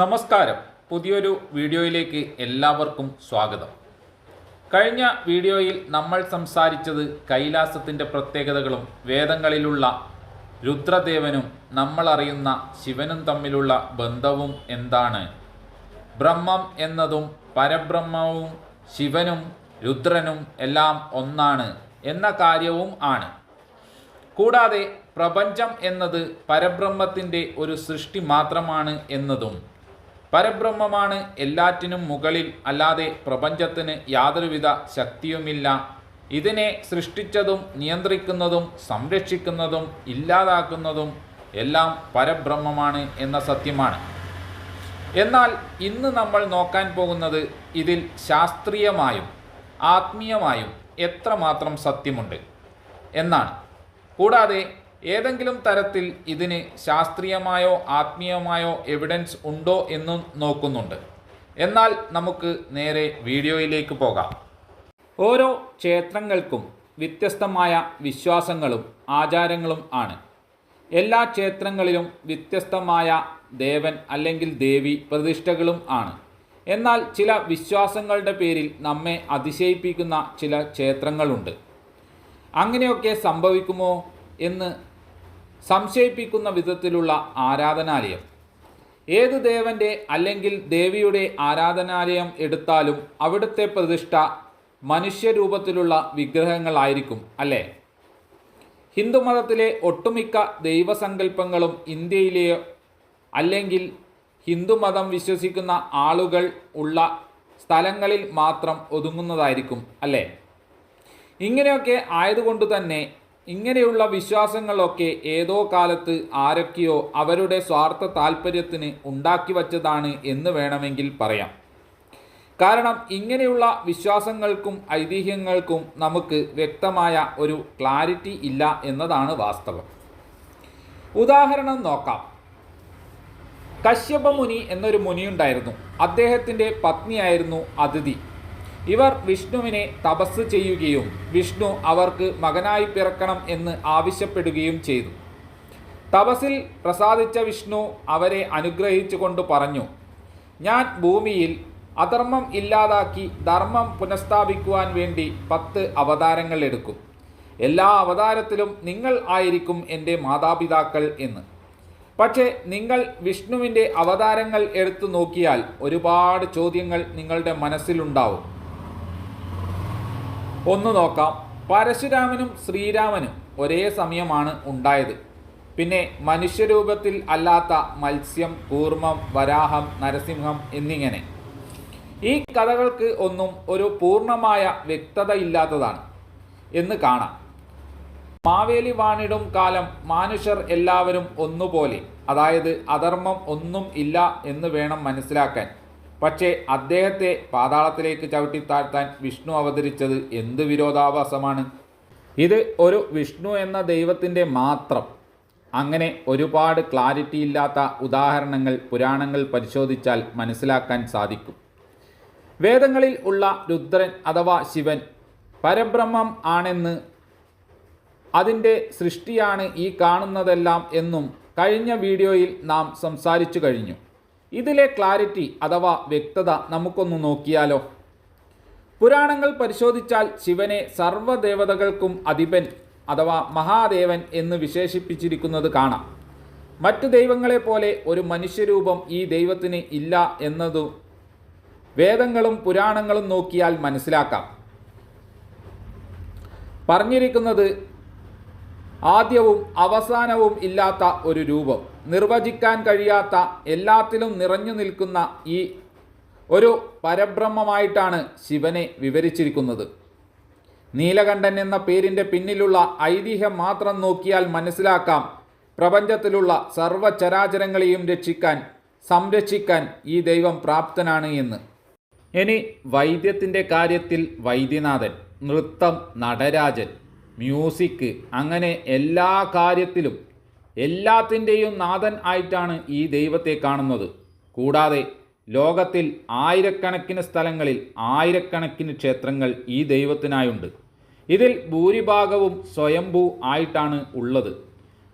നമസ്കാരം. പുതിയൊരു വീഡിയോയിലേക്ക് എല്ലാവർക്കും സ്വാഗതം. കഴിഞ്ഞ വീഡിയോയിൽ നമ്മൾ സംസാരിച്ചത് കൈലാസത്തിൻ്റെ പ്രത്യേകതകളും വേദങ്ങളിലുള്ള രുദ്രദേവനും നമ്മൾ അറിയുന്ന ശിവനും തമ്മിലുള്ള ബന്ധവും എന്താണ്, ബ്രഹ്മം എന്നതും പരബ്രഹ്മവും ശിവനും രുദ്രനും എല്ലാം ഒന്നാണ് എന്ന കാര്യവും ആണ്. കൂടാതെ പ്രപഞ്ചം എന്നത് പരബ്രഹ്മത്തിൻ്റെ ഒരു സൃഷ്ടി മാത്രമാണ് എന്നതും, പരബ്രഹ്മമാണ് എല്ലാറ്റിനും മുകളിൽ, അല്ലാതെ പ്രപഞ്ചത്തിന് യാതൊരുവിധ ശക്തിയുമില്ല, ഇതിനെ സൃഷ്ടിച്ചതും നിയന്ത്രിക്കുന്നതും സംരക്ഷിക്കുന്നതും ഇല്ലാതാക്കുന്നതും എല്ലാം പരബ്രഹ്മമാണ് എന്ന സത്യമാണ്. എന്നാൽ ഇന്ന് നമ്മൾ നോക്കാൻ പോകുന്നത് ഇതിൽ ശാസ്ത്രീയമായും ആത്മീയമായും എത്രമാത്രം സത്യമുണ്ട് എന്നാണ്. കൂടാതെ ഏതെങ്കിലും തരത്തിൽ ഇതിന് ശാസ്ത്രീയമായോ ആത്മീയമായോ എവിഡൻസ് ഉണ്ടോ എന്നും നോക്കുന്നുണ്ട്. എന്നാൽ നമുക്ക് നേരെ വീഡിയോയിലേക്ക് പോകാം. ഓരോ ക്ഷേത്രങ്ങൾക്കും വ്യത്യസ്തമായ വിശ്വാസങ്ങളും ആചാരങ്ങളും ആണ്. എല്ലാ ക്ഷേത്രങ്ങളിലും വ്യത്യസ്തമായ ദേവൻ അല്ലെങ്കിൽ ദേവി പ്രതിഷ്ഠകളും ആണ്. എന്നാൽ ചില വിശ്വാസങ്ങളുടെ പേരിൽ നമ്മെ അതിശയിപ്പിക്കുന്ന ചില ക്ഷേത്രങ്ങളുണ്ട്. അങ്ങനെയൊക്കെ സംഭവിക്കുമോ എന്ന് സംശയിപ്പിക്കുന്ന വിധത്തിലുള്ള ആരാധനാലയം. ഏത് ദേവൻ്റെ അല്ലെങ്കിൽ ദേവിയുടെ ആരാധനാലയം എടുത്താലും അവിടുത്തെ പ്രതിഷ്ഠ മനുഷ്യരൂപത്തിലുള്ള വിഗ്രഹങ്ങളായിരിക്കും, അല്ലേ? ഹിന്ദുമതത്തിലെ ഒട്ടുമിക്ക ദൈവസങ്കല്പങ്ങളും ഇന്ത്യയിലെയോ അല്ലെങ്കിൽ ഹിന്ദുമതം വിശ്വസിക്കുന്ന ആളുകൾ ഉള്ള സ്ഥലങ്ങളിൽ മാത്രം ഒതുങ്ങുന്നതായിരിക്കും, അല്ലേ? ഇങ്ങനെയൊക്കെ ആയതുകൊണ്ട് തന്നെ ഇങ്ങനെയുള്ള വിശ്വാസങ്ങളൊക്കെ ഏതോ കാലത്ത് ആരൊക്കെയോ അവരുടെ സ്വാർത്ഥ താല്പര്യത്തിന് ഉണ്ടാക്കി വച്ചതാണ് എന്ന് വേണമെങ്കിൽ പറയാം. കാരണം ഇങ്ങനെയുള്ള വിശ്വാസങ്ങൾക്കും ഐതിഹ്യങ്ങൾക്കും നമുക്ക് വ്യക്തമായ ഒരു ക്ലാരിറ്റി ഇല്ല എന്നതാണ് വാസ്തവം. ഉദാഹരണം നോക്കാം. കശ്യപ മുനി എന്നൊരു മുനിയുണ്ടായിരുന്നു. അദ്ദേഹത്തിൻ്റെ പത്നിയായിരുന്നു അദിതി. ഇവർ വിഷ്ണുവിനെ തപസ് ചെയ്യുകയും വിഷ്ണു അവർക്ക് മകനായി പിറക്കണം എന്ന് ആവശ്യപ്പെടുകയും ചെയ്തു. തപസ്സിൽ പ്രസാദിച്ച വിഷ്ണു അവരെ അനുഗ്രഹിച്ചുകൊണ്ട് പറഞ്ഞു, ഞാൻ ഭൂമിയിൽ അധർമ്മം ഇല്ലാതാക്കി ധർമ്മം പുനഃസ്ഥാപിക്കുവാൻ വേണ്ടി 10 അവതാരങ്ങൾ എടുക്കും. എല്ലാ അവതാരത്തിലും നിങ്ങൾ ആയിരിക്കും എൻ്റെ മാതാപിതാക്കൾ എന്ന്. പക്ഷേ നിങ്ങൾ വിഷ്ണുവിൻ്റെ അവതാരങ്ങൾ എടുത്തു നോക്കിയാൽ ഒരുപാട് ചോദ്യങ്ങൾ നിങ്ങളുടെ മനസ്സിലുണ്ടാവും. ഒന്ന് നോക്കാം. പരശുരാമനും ശ്രീരാമനും ഒരേ സമയമാണ് ഉണ്ടായത്. പിന്നെ മനുഷ്യരൂപത്തിൽ അല്ലാത്ത മത്സ്യം, കൂർമ്മം, വരാഹം, നരസിംഹം എന്നിങ്ങനെ. ഈ കഥകൾക്ക് ഒന്നും ഒരു പൂർണ്ണമായ വ്യക്തതയില്ലാത്തതാണ് എന്ന് കാണാം. മാവേലി വാണിടും കാലം മാനുഷർ എല്ലാവരും ഒന്നുപോലെ, അതായത് അധർമ്മം ഒന്നും ഇല്ല എന്ന് വേണം മനസ്സിലാക്കാൻ. പക്ഷേ അദ്ദേഹത്തെ പാതാളത്തിലേക്ക് ചവിട്ടിത്താഴ്ത്താൻ വിഷ്ണു അവതരിച്ചത് എന്ത് വിരോധാഭാസമാണ്! ഇത് ഒരു വിഷ്ണു എന്ന ദൈവത്തിൻ്റെ മാത്രം. അങ്ങനെ ഒരുപാട് ക്ലാരിറ്റി ഇല്ലാത്ത ഉദാഹരണങ്ങൾ പുരാണങ്ങൾ പരിശോധിച്ചാൽ മനസ്സിലാക്കാൻ സാധിക്കും. വേദങ്ങളിൽ ഉള്ള രുദ്രൻ അഥവാ ശിവൻ പരബ്രഹ്മം ആണെന്ന്, അതിൻ്റെ സൃഷ്ടിയാണ് ഈ കാണുന്നതെല്ലാം എന്നും കഴിഞ്ഞ വീഡിയോയിൽ നാം സംസാരിച്ചു കഴിഞ്ഞു. ഇതിലെ ക്ലാരിറ്റി അഥവാ വ്യക്തത നമുക്കൊന്ന് നോക്കിയാലോ? പുരാണങ്ങൾ പരിശോധിച്ചാൽ ശിവനെ സർവ്വദേവതകൾക്കും അധിപൻ അഥവാ മഹാദേവൻ എന്ന് വിശേഷിപ്പിച്ചിരിക്കുന്നത് കാണാം. മറ്റു ദൈവങ്ങളെപ്പോലെ ഒരു മനുഷ്യരൂപം ഈ ദൈവത്തിന് ഇല്ല എന്നതു വേദങ്ങളും പുരാണങ്ങളും നോക്കിയാൽ മനസ്സിലാക്കാം. പറഞ്ഞിരിക്കുന്നത് ആദ്യവും അവസാനവും ഇല്ലാത്ത ഒരു രൂപം, നിർവചിക്കാൻ കഴിയാത്ത, എല്ലാത്തിലും നിറഞ്ഞു നിൽക്കുന്ന ഈ ഒരു പരബ്രഹ്മമായിട്ടാണ് ശിവനെ വിവരിച്ചിരിക്കുന്നത്. നീലകണ്ഠൻ എന്ന പേരിൻ്റെ പിന്നിലുള്ള ഐതിഹ്യം മാത്രം നോക്കിയാൽ മനസ്സിലാക്കാം പ്രപഞ്ചത്തിലുള്ള സർവ്വചരാചരങ്ങളെയും രക്ഷിക്കാൻ, സംരക്ഷിക്കാൻ ഈ ദൈവം പ്രാപ്തനാണ് എന്ന്. ഇനി വൈദ്യത്തിൻ്റെ കാര്യത്തിൽ വൈദ്യനാഥൻ, നൃത്തം നടരാജൻ, മ്യൂസിക്, അങ്ങനെ എല്ലാ കാര്യത്തിലും എല്ലാത്തിൻ്റെയും നാഥൻ ആയിട്ടാണ് ഈ ദൈവത്തെ കാണുന്നത്. കൂടാതെ ലോകത്തിൽ ആയിരക്കണക്കിന് സ്ഥലങ്ങളിൽ ആയിരക്കണക്കിന് ക്ഷേത്രങ്ങൾ ഈ ദൈവത്തിനായുണ്ട്. ഇതിൽ ഭൂരിഭാഗവും സ്വയംഭൂ ആയിട്ടാണ് ഉള്ളത്,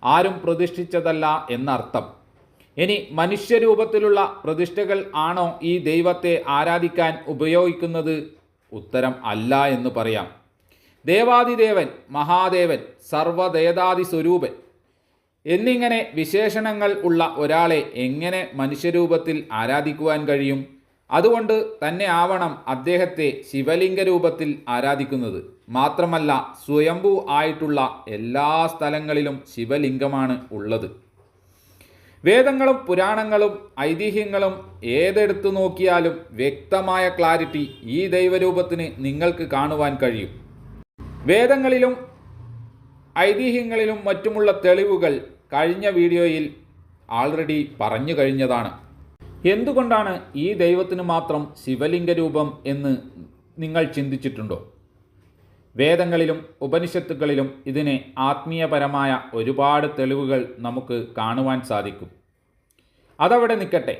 ആരും പ്രതിഷ്ഠിച്ചതല്ല എന്നർത്ഥം. ഇനി മനുഷ്യരൂപത്തിലുള്ള പ്രതിഷ്ഠകൾ ആണോ ഈ ദൈവത്തെ ആരാധിക്കാൻ ഉപയോഗിക്കുന്നത്? ഉത്തരം അല്ല എന്ന് പറയാം. ദേവാദിദേവൻ, മഹാദേവൻ, സർവദേവതാദി സ്വരൂപൻ എന്നിങ്ങനെ വിശേഷണങ്ങൾ ഉള്ള ഒരാളെ എങ്ങനെ മനുഷ്യരൂപത്തിൽ ആരാധിക്കുവാൻ കഴിയും? അതുകൊണ്ട് തന്നെ ആവണം അദ്ദേഹത്തെ ശിവലിംഗ രൂപത്തിൽ ആരാധിക്കുന്നത്. മാത്രമല്ല, സ്വയംഭൂ ആയിട്ടുള്ള എല്ലാ സ്ഥലങ്ങളിലും ശിവലിംഗമാണ് ഉള്ളത്. വേദങ്ങളും പുരാണങ്ങളും ഐതിഹ്യങ്ങളും ഏതെടുത്തു നോക്കിയാലും വ്യക്തമായ ക്ലാരിറ്റി ഈ ദൈവരൂപത്തിന് നിങ്ങൾക്ക് കാണുവാൻ കഴിയും. വേദങ്ങളിലും ഐതിഹ്യങ്ങളിലും മറ്റുമുള്ള തെളിവുകൾ കഴിഞ്ഞ വീഡിയോയിൽ ആൾറെഡി പറഞ്ഞു കഴിഞ്ഞതാണ്. എന്തുകൊണ്ടാണ് ഈ ദൈവത്തിന് മാത്രം ശിവലിംഗ രൂപം എന്ന് നിങ്ങൾ ചിന്തിച്ചിട്ടുണ്ടോ? വേദങ്ങളിലും ഉപനിഷത്തുകളിലും ഇതിന് ആത്മീയപരമായ ഒരുപാട് തെളിവുകൾ നമുക്ക് കാണുവാൻ സാധിക്കും. അതവിടെ നിൽക്കട്ടെ,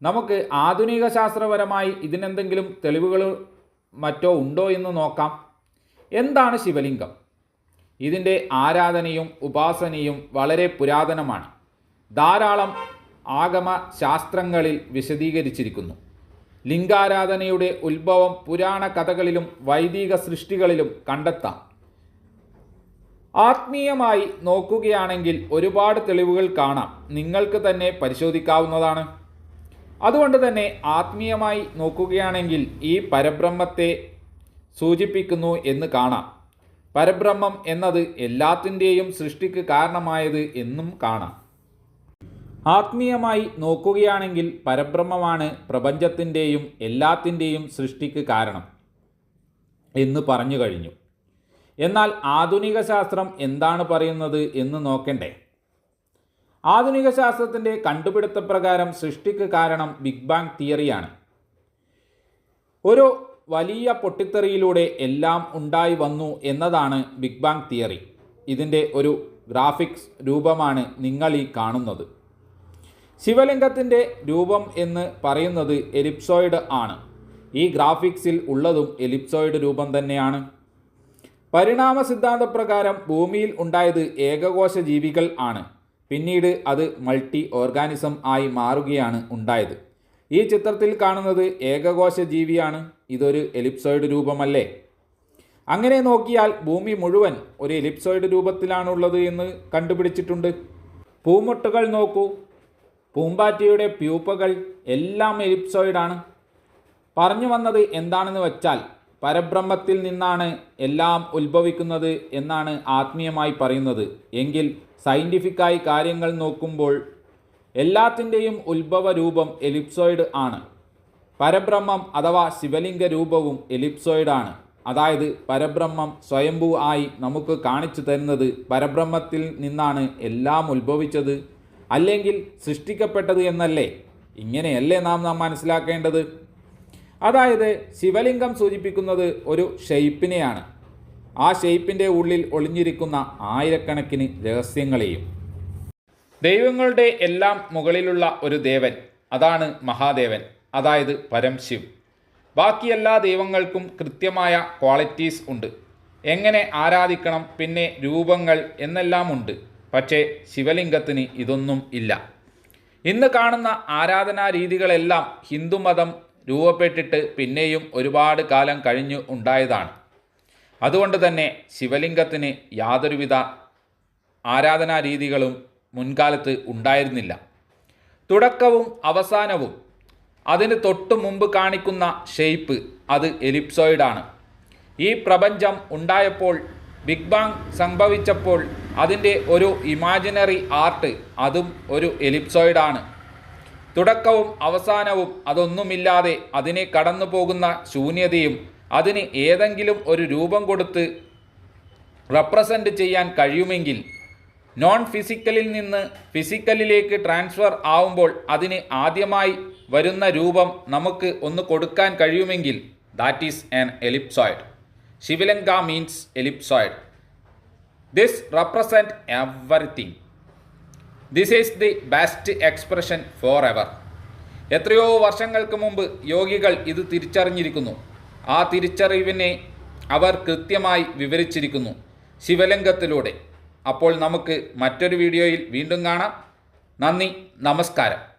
നമുക്ക് ആധുനിക ശാസ്ത്രപരമായി ഇതിനെന്തെങ്കിലും തെളിവുകൾ മറ്റോ ഉണ്ടോ എന്ന് നോക്കാം. എന്താണ് ശിവലിംഗം? ഇതിൻ്റെ ആരാധനയും ഉപാസനയും വളരെ പുരാതനമാണ്. ധാരാളം ആഗമ ശാസ്ത്രങ്ങളിൽ വിശദീകരിച്ചിരിക്കുന്നു. ലിംഗാരാധനയുടെ ഉത്ഭവം പുരാണ കഥകളിലും വൈദിക സൃഷ്ടികളിലും കണ്ടെത്താം. ആത്മീയമായി നോക്കുകയാണെങ്കിൽ ഒരുപാട് തെളിവുകൾ കാണാം. നിങ്ങൾക്ക് തന്നെ പരിശോധിക്കാവുന്നതാണ്. അതുകൊണ്ട് തന്നെ ആത്മീയമായി നോക്കുകയാണെങ്കിൽ ഈ പരബ്രഹ്മത്തെ സൂചിപ്പിക്കുന്നു എന്ന് കാണാം. പരബ്രഹ്മം എന്നത് എല്ലാത്തിൻ്റെയും സൃഷ്ടിക്ക് കാരണമായത് എന്നും കാണാം. ആത്മീയമായി നോക്കുകയാണെങ്കിൽ പരബ്രഹ്മമാണ് പ്രപഞ്ചത്തിൻ്റെയും എല്ലാത്തിൻ്റെയും സൃഷ്ടിക്ക് കാരണം എന്ന് പറഞ്ഞു കഴിഞ്ഞു. എന്നാൽ ആധുനിക ശാസ്ത്രം എന്താണ് പറയുന്നത് എന്ന് നോക്കണ്ടേ? ആധുനിക ശാസ്ത്രത്തിൻ്റെ കണ്ടുപിടുത്തപ്രകാരം സൃഷ്ടിക്ക് കാരണം ബിഗ് ബാങ് തിയറിയാണ്. ഒരു വലിയ പൊട്ടിത്തെറിയിലൂടെ എല്ലാം ഉണ്ടായി വന്നു എന്നതാണ് ബിഗ് ബാങ് തിയറി. ഇതിൻ്റെ ഒരു ഗ്രാഫിക്സ് രൂപമാണ് നിങ്ങൾ ഈ കാണുന്നത്. ശിവലിംഗത്തിൻ്റെ രൂപം എന്ന് പറയുന്നത് എലിപ്സോയിഡ് ആണ്. ഈ ഗ്രാഫിക്സിൽ ഉള്ളതും എലിപ്സോയിഡ് രൂപം തന്നെയാണ്. പരിണാമ സിദ്ധാന്തപ്രകാരം ഭൂമിയിൽ ഉണ്ടായത് ഏകകോശ ജീവികൾ ആണ്. പിന്നീട് അത് മൾട്ടി ഓർഗാനിസം ആയി മാറുകയാണ് ഉണ്ടായത്. ഈ ചിത്രത്തിൽ കാണുന്നത് ഏകകോശ ജീവിയാണ്. ഇതൊരു എലിപ്സോയിഡ് രൂപമല്ലേ? അങ്ങനെ നോക്കിയാൽ ഭൂമി മുഴുവൻ ഒരു എലിപ്സോയിഡ് രൂപത്തിലാണുള്ളത് എന്ന് കണ്ടുപിടിച്ചിട്ടുണ്ട്. പൂമൊട്ടുകൾ നോക്കൂ, പൂമ്പാറ്റയുടെ പ്യൂപ്പകൾ എല്ലാം എലിപ്സോയിഡാണ്. പറഞ്ഞു വന്നത് എന്താണെന്ന് വെച്ചാൽ പരബ്രഹ്മത്തിൽ നിന്നാണ് എല്ലാം ഉത്ഭവിക്കുന്നത് എന്നാണ് ആത്മീയമായി പറയുന്നത്. എങ്കിൽ സയൻറ്റിഫിക്കായി കാര്യങ്ങൾ നോക്കുമ്പോൾ എല്ലാത്തിൻ്റെയും ഉത്ഭവ രൂപം എലിപ്സോയിഡ് ആണ്. പരബ്രഹ്മം അഥവാ ശിവലിംഗ രൂപവും എലിപ്സോയിഡാണ്. അതായത് പരബ്രഹ്മം സ്വയംഭൂ ആയി നമുക്ക് കാണിച്ചു തരുന്നത് പരബ്രഹ്മത്തിൽ നിന്നാണ് എല്ലാം ഉത്ഭവിച്ചത് അല്ലെങ്കിൽ സൃഷ്ടിക്കപ്പെട്ടത് എന്നല്ലേ? ഇങ്ങനെയല്ലേ നാം മനസ്സിലാക്കേണ്ടത്? അതായത് ശിവലിംഗം സൂചിപ്പിക്കുന്നത് ഒരു ഷെയ്പ്പിനെയാണ്. ആ ഷെയ്പ്പിൻ്റെ ഉള്ളിൽ ഒളിഞ്ഞിരിക്കുന്ന ആയിരക്കണക്കിന് രഹസ്യങ്ങളെയും. ദൈവങ്ങളുടെ എല്ലാം മുകളിലുള്ള ഒരു ദേവൻ, അതാണ് മഹാദേവൻ, അതായത് പരംശിവ്. ബാക്കി എല്ലാ ദൈവങ്ങൾക്കും കൃത്യമായ ക്വാളിറ്റീസ് ഉണ്ട്. എങ്ങനെ ആരാധിക്കണം, പിന്നെ രൂപങ്ങൾ എന്നെല്ലാം ഉണ്ട്. പക്ഷേ ശിവലിംഗത്തിന് ഇതൊന്നും ഇല്ല. ഇന്ന് കാണുന്ന ആരാധനാ രീതികളെല്ലാം ഹിന്ദുമതം രൂപപ്പെട്ടിട്ട് പിന്നെയും ഒരുപാട് കാലം കഴിഞ്ഞു ഉണ്ടായതാണ്. അതുകൊണ്ട് തന്നെ ശിവലിംഗത്തിന് യാതൊരുവിധ ആരാധനാ രീതികളും മുൻകാലത്ത് ഉണ്ടായിരുന്നില്ല. തുടക്കവും അവസാനവും അതിന് തൊട്ടു മുമ്പ് കാണിക്കുന്ന ഷെയ്പ്പ് അത് എലിപ്സോയിഡാണ്. ഈ പ്രപഞ്ചം ഉണ്ടായപ്പോൾ ബിഗ് ബാങ് സംഭവിച്ചപ്പോൾ അതിൻ്റെ ഒരു ഇമാജിനറി ആർട്ട് അതും ഒരു എലിപ്സോയിഡാണ്. തുടക്കവും അവസാനവും അതൊന്നുമില്ലാതെ അതിനെ കടന്നു പോകുന്ന ശൂന്യതയും അതിന് ഏതെങ്കിലും ഒരു രൂപം കൊടുത്ത് റെപ്രസെൻ്റ് ചെയ്യാൻ കഴിയുമെങ്കിൽ നോൺ ഫിസിക്കലിൽ നിന്ന് ഫിസിക്കലിലേക്ക് ട്രാൻസ്ഫർ ആവുമ്പോൾ അതിന് ആദ്യമായി വരുന്ന രൂപം നമുക്ക് ഒന്ന് കൊടുക്കാൻ കഴിയുമെങ്കിൽ that is an ellipsoid. Sivalinga means ellipsoid. This represent everything. This is the best expression for ever. എത്രയോ വർഷങ്ങൾക്ക് മുമ്പ് യോഗികൾ ഇത് തിരിച്ചറിഞ്ഞിരിക്കുന്നു. ആ തിരിച്ചറിവിനെ അവർ കൃത്യമായി വിവരിച്ചിരിക്കുന്നു ശിവലിംഗത്തിലൂടെ. അപ്പോൾ നമുക്ക് മറ്റൊരു വീഡിയോയിൽ വീണ്ടും കാണാം. നന്ദി, നമസ്കാരം.